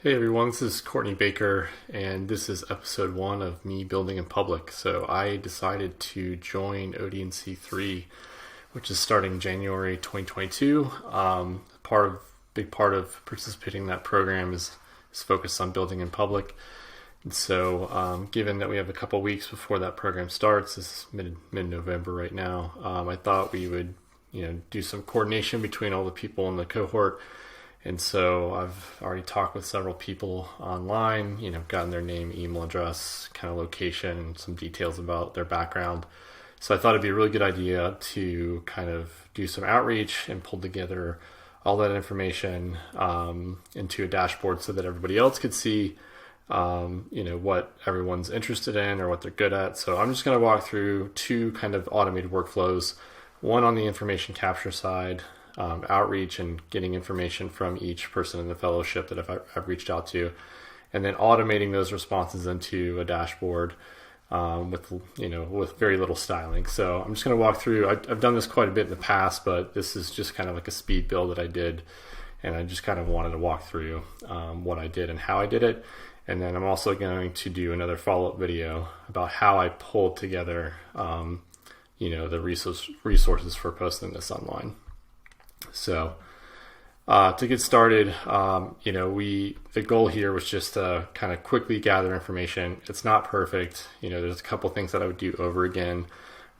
Hey everyone, this is Courtney Baker, and this is episode 1 of me building in public. So I decided to join ODNC3, which is starting January 2022. Big part of participating in that program is focused on building in public. And so, given that we have a couple weeks before that program starts, it's mid-November right now, I thought we would, do some coordination between all the people in the cohort. And so I've already talked with several people online, gotten their name, email address, kind of location, some details about their background. So I thought it'd be a really good idea to kind of do some outreach and pull together all that information into a dashboard so that everybody else could see, what everyone's interested in or what they're good at. So I'm just going to walk through two kind of automated workflows, one on the information capture side, outreach and getting information from each person in the fellowship that I've reached out to, and then automating those responses into a dashboard with very little styling. So I'm just going to walk through. I've done this quite a bit in the past, but this is just kind of like a speed build that I did, and I just kind of wanted to walk through what I did and how I did it. And then I'm also going to do another follow-up video about how I pulled together the resources for posting this online. So to get started, the goal here was just to kind of quickly gather information. It's not perfect. There's a couple things that I would do over again,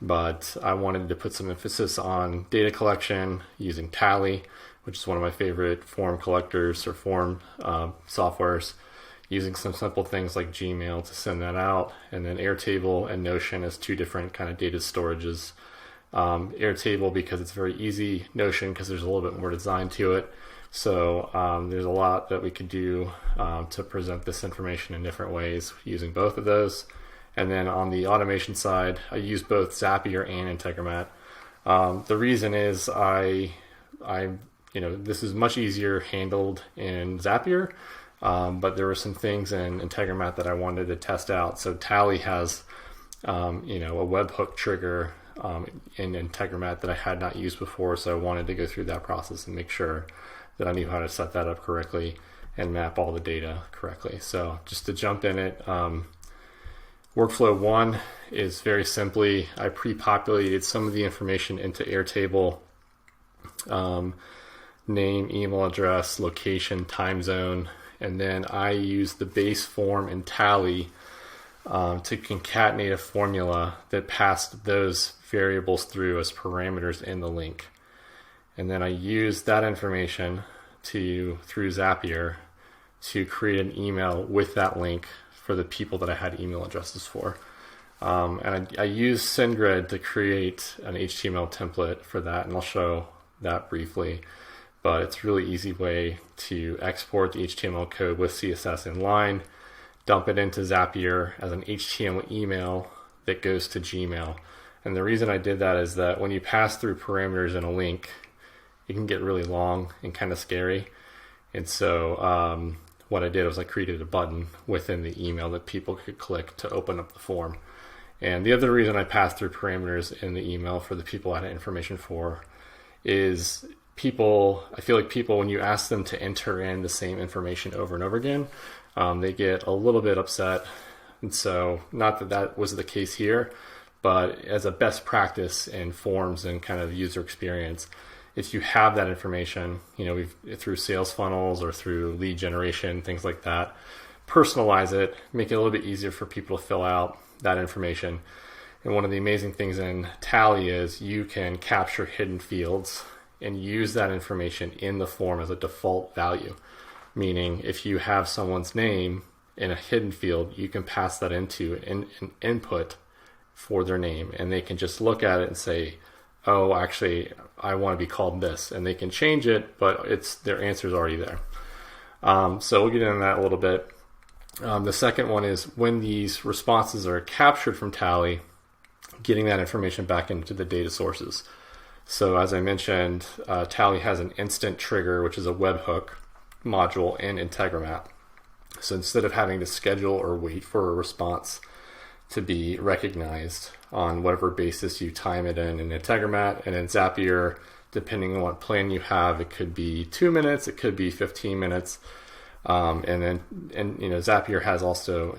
but I wanted to put some emphasis on data collection using Tally, which is one of my favorite form collectors or form softwares, using some simple things like Gmail to send that out, and then Airtable and Notion as two different kind of data storages. Airtable because it's very easy, Notion because there's a little bit more design to it. So there's a lot that we could do to present this information in different ways using both of those. And then on the automation side, I use both Zapier and Integromat. The reason is this is much easier handled in Zapier, but there were some things in Integromat that I wanted to test out. So Tally has a webhook trigger in Integromat that I had not used before, so I wanted to go through that process and make sure that I knew how to set that up correctly and map all the data correctly. So just to jump in it, workflow 1 is very simply, I pre-populated some of the information into Airtable, name, email address, location, time zone, and then I use the base form in Tally to concatenate a formula that passed those variables through as parameters in the link. And then I use that information through Zapier to create an email with that link for the people that I had email addresses for. And I use SendGrid to create an HTML template for that, and I'll show that briefly. But it's a really easy way to export the HTML code with CSS in line, dump it into Zapier as an HTML email that goes to Gmail. And the reason I did that is that when you pass through parameters in a link, it can get really long and kind of scary. And so what I did was I created a button within the email that people could click to open up the form. And the other reason I passed through parameters in the email for the people I had information for is I feel like people, when you ask them to enter in the same information over and over again, they get a little bit upset. And so not that was the case here, but as a best practice in forms and kind of user experience, if you have that information, through sales funnels or through lead generation, things like that, personalize it, make it a little bit easier for people to fill out that information. And one of the amazing things in Tally is you can capture hidden fields and use that information in the form as a default value. Meaning if you have someone's name in a hidden field, you can pass that into an input for their name, and they can just look at it and say, oh, actually, I want to be called this, and they can change it, but their answer is already there. So we'll get into that a little bit. The second one is when these responses are captured from Tally, getting that information back into the data sources. So as I mentioned, Tally has an instant trigger, which is a webhook module in Integromat. So instead of having to schedule or wait for a response to be recognized on whatever basis you time it in Integromat, and in Zapier, depending on what plan you have, it could be 2 minutes, it could be 15 minutes. And Zapier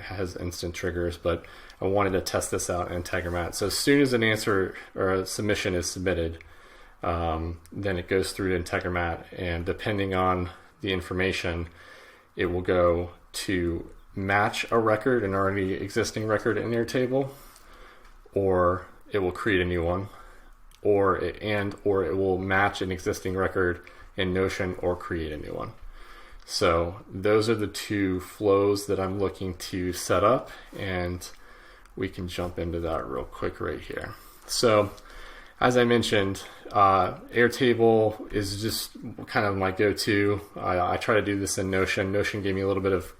has instant triggers, but I wanted to test this out in Integromat. So as soon as an answer or a submission is submitted, then it goes through to Integromat, and depending on the information, it will go to match a record, an already existing record in Airtable, or it will create a new one, or it will match an existing record in Notion or create a new one. So those are the two flows that I'm looking to set up, and we can jump into that real quick right here. So as I mentioned, Airtable is just kind of my go-to. I try to do this in Notion. Notion gave me a little bit of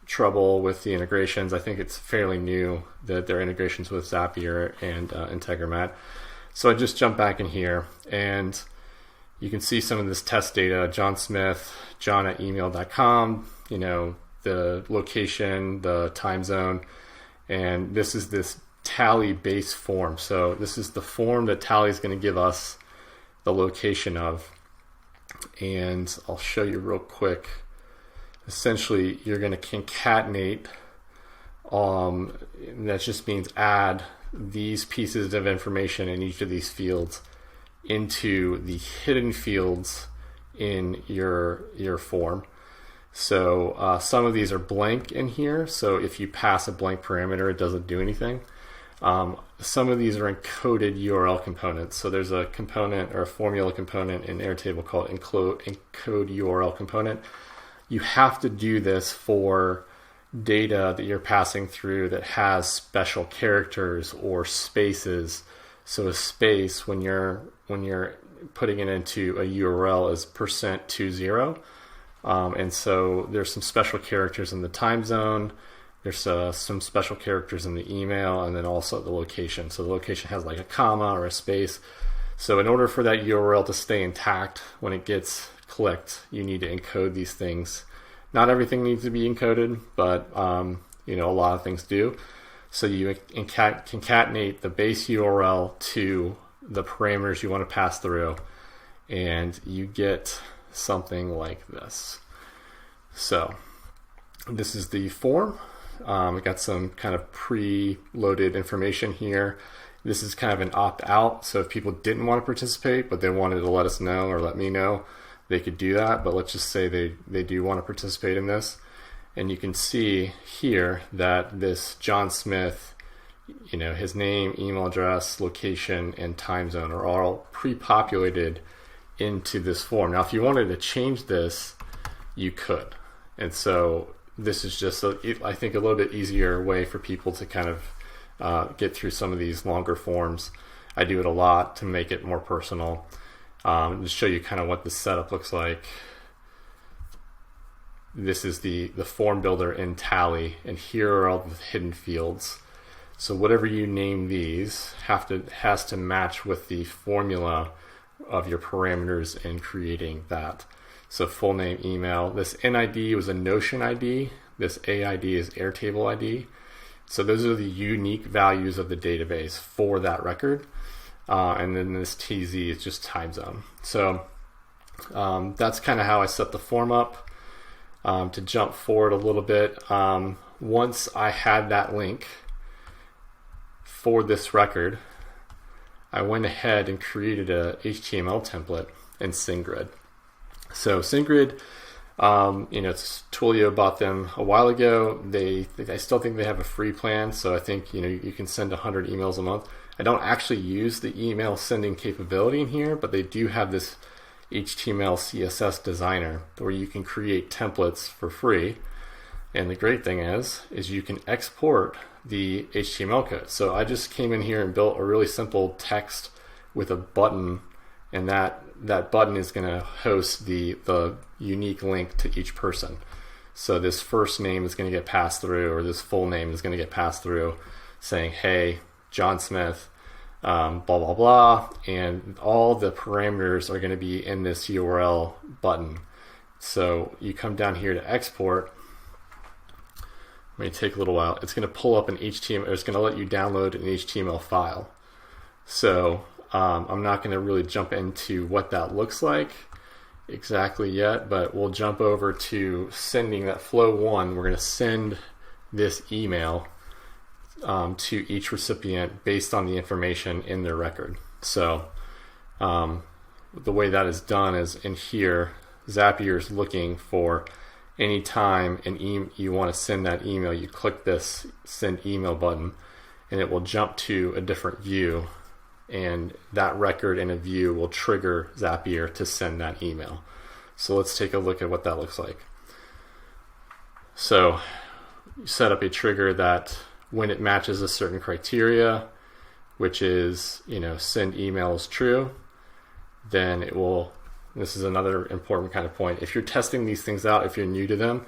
trouble with the integrations. I think it's fairly new, that their integrations with Zapier and Integromat. So I just jump back in here, and you can see some of this test data. John Smith, john@email.com, the location, the time zone, and this is this Tally base form. So this is the form that Tally is going to give us the location of, and I'll show you real quick. Essentially, you're going to concatenate, that just means add these pieces of information in each of these fields into the hidden fields in your form. So some of these are blank in here, so if you pass a blank parameter, it doesn't do anything. Some of these are encoded URL components. So there's a component or a formula component in Airtable called encode URL component. You have to do this for data that you're passing through that has special characters or spaces. So a space, when you're putting it into a URL, is %20. And so there's some special characters in the time zone. There's some special characters in the email, and then also the location. So the location has like a comma or a space. So in order for that URL to stay intact when it gets clicked, you need to encode these things. Not everything needs to be encoded, but a lot of things do. So you concatenate the base URL to the parameters you want to pass through, and you get something like this. So this is the form. We got some kind of pre-loaded information here. This is kind of an opt-out, so if people didn't want to participate but they wanted to let us know or let me know, they could do that. But let's just say they do want to participate in this, and you can see here that this John Smith, his name, email address, location, and time zone are all pre-populated into this form. Now if you wanted to change this, you could, and so this is just, I think, a little bit easier way for people to kind of get through some of these longer forms. I do it a lot to make it more personal. To show you kind of what the setup looks like. This is the form builder in Tally, and here are all the hidden fields. So whatever you name these has to match with the formula of your parameters in creating that. So full name, email. This NID was a Notion ID. This AID is Airtable ID. So those are the unique values of the database for that record. And then this TZ is just time zone. So that's kind of how I set the form up. To jump forward a little bit, once I had that link for this record, I went ahead and created a HTML template in SendGrid. So SendGrid, Twilio bought them a while ago. I still think they have a free plan, so I think you can send 100 emails a month. I don't actually use the email sending capability in here, but they do have this HTML CSS designer where you can create templates for free. And the great thing is you can export the HTML code. So I just came in here and built a really simple text with a button, and that button is going to host the unique link to each person. So this first name is going to get passed through, or this full name is going to get passed through, saying, hey, John Smith, blah, blah, blah, and all the parameters are going to be in this URL button. So you come down here to export. It may take a little while. It's going to pull up an HTML, it's going to let you download an HTML file. So I'm not going to really jump into what that looks like. exactly yet, but we'll jump over to sending that flow one. We're going to send this email to each recipient based on the information in their record. So the way that is done is in here, Zapier is looking for any time you want to send that email, you click this send email button and it will jump to a different view, and that record in a view will trigger Zapier to send that email. So let's take a look at what that looks like. So you set up a trigger that when it matches a certain criteria, which is, send emails true, then it will, this is another important kind of point. If you're testing these things out, if you're new to them,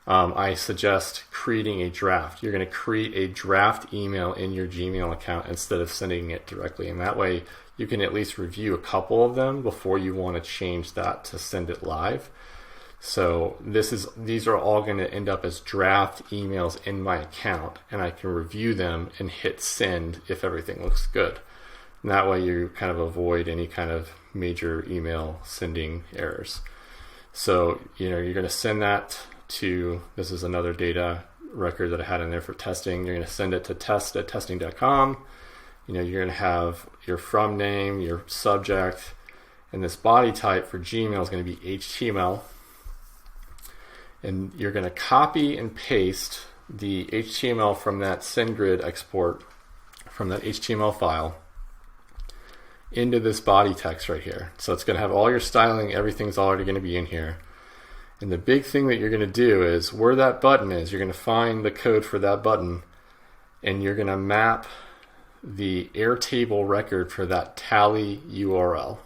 I suggest creating a draft. You're going to create a draft email in your Gmail account instead of sending it directly. And that way you can at least review a couple of them before you want to change that to send it live. So these are all going to end up as draft emails in my account, and I can review them and hit send if everything looks good. And that way you kind of avoid any kind of major email sending errors. So, you're going to send that to, this is another data record that I had in there for testing. You're going to send it to test@testing.com. You're going to have your from name, your subject, and this body type for Gmail is going to be HTML. And you're going to copy and paste the HTML from that SendGrid export, from that HTML file, into this body text right here. So it's going to have all your styling, everything's already going to be in here. And the big thing that you're going to do is where that button is, you're going to find the code for that button, and you're going to map the Airtable record for that tally URL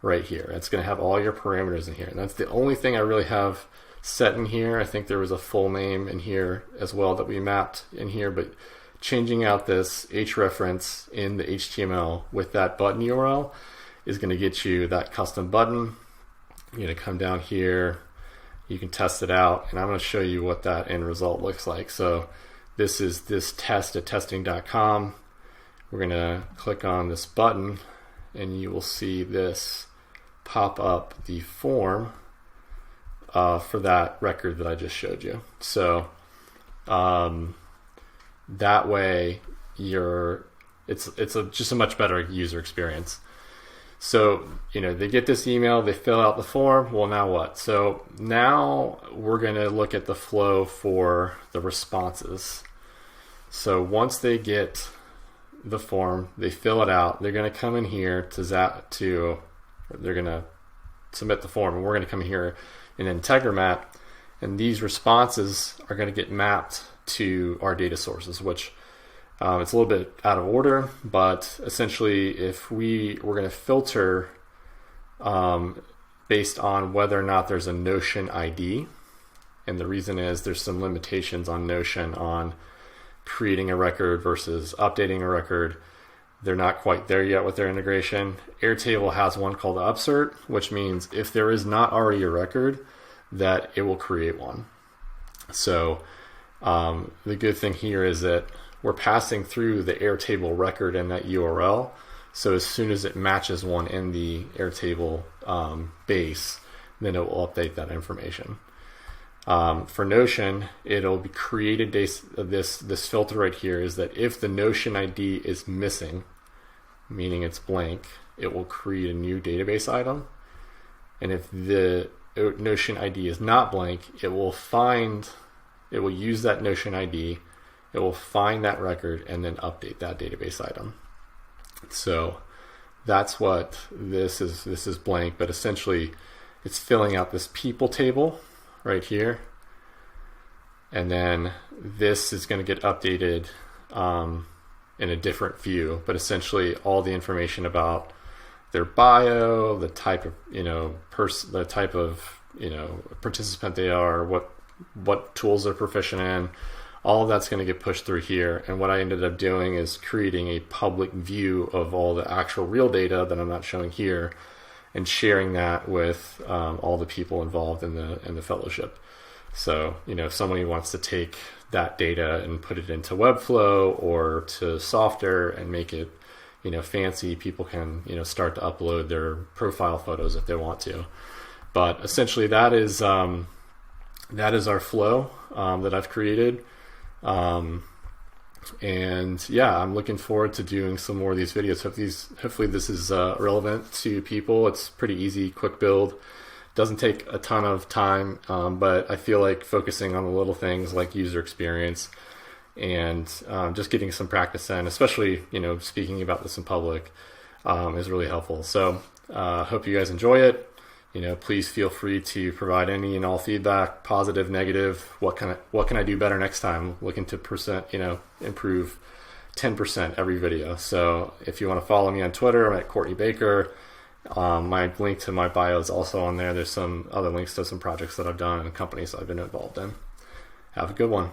right here. It's going to have all your parameters in here. And that's the only thing I really have set in here. I think there was a full name in here as well that we mapped in here, but changing out this hrefs in the HTML with that button URL is going to get you that custom button. You're going to come down here, you can test it out, and I'm going to show you what that end result looks like. So this is this test@testing.com. We're going to click on this button and you will see this pop up the form for that record that I just showed you. So that way it's just a much better user experience. So they get this email, they fill out the form. Well, now what? So now we're going to look at the flow for the responses. So once they get the form, they fill it out, they're going to come in here they're going to submit the form, and we're going to come here in Integromat, and these responses are going to get mapped to our data sources, which it's a little bit out of order, but essentially if we're going to filter based on whether or not there's a Notion ID, and the reason is there's some limitations on Notion on creating a record versus updating a record. They're not quite there yet with their integration. Airtable has one called upsert, which means if there is not already a record, that it will create one. So the good thing here is that we're passing through the Airtable record in that URL. So as soon as it matches one in the Airtable base, then it will update that information. For Notion, it'll be created this filter right here is that if the Notion ID is missing, meaning it's blank, it will create a new database item. And if the Notion ID is not blank, it will use that Notion ID, it will find that record and then update that database item. So that's what this is. This is blank, but essentially it's filling out this people table right here, and then this is going to get updated in a different view, but essentially all the information about their bio, the type of the type of participant they are, what tools they're proficient in, all of that's going to get pushed through here. And what I ended up doing is creating a public view of all the actual real data that I'm not showing here, and sharing that with all the people involved in the fellowship. So, if somebody wants to take that data and put it into Webflow or to Softer and make it, fancy, people can, start to upload their profile photos if they want to. But essentially that is our flow that I've created. And yeah, I'm looking forward to doing some more of these videos. Hopefully this is relevant to people. It's pretty easy, quick build. Doesn't take a ton of time, but I feel like focusing on the little things like user experience and just getting some practice in, especially speaking about this in public, is really helpful. So hope you guys enjoy it. Please feel free to provide any and all feedback, positive, negative. What can I do better next time? Looking to improve 10% every video. So if you want to follow me on Twitter, I'm at Courtney Baker. My link to my bio is also on there. There's some other links to some projects that I've done and companies I've been involved in. Have a good one.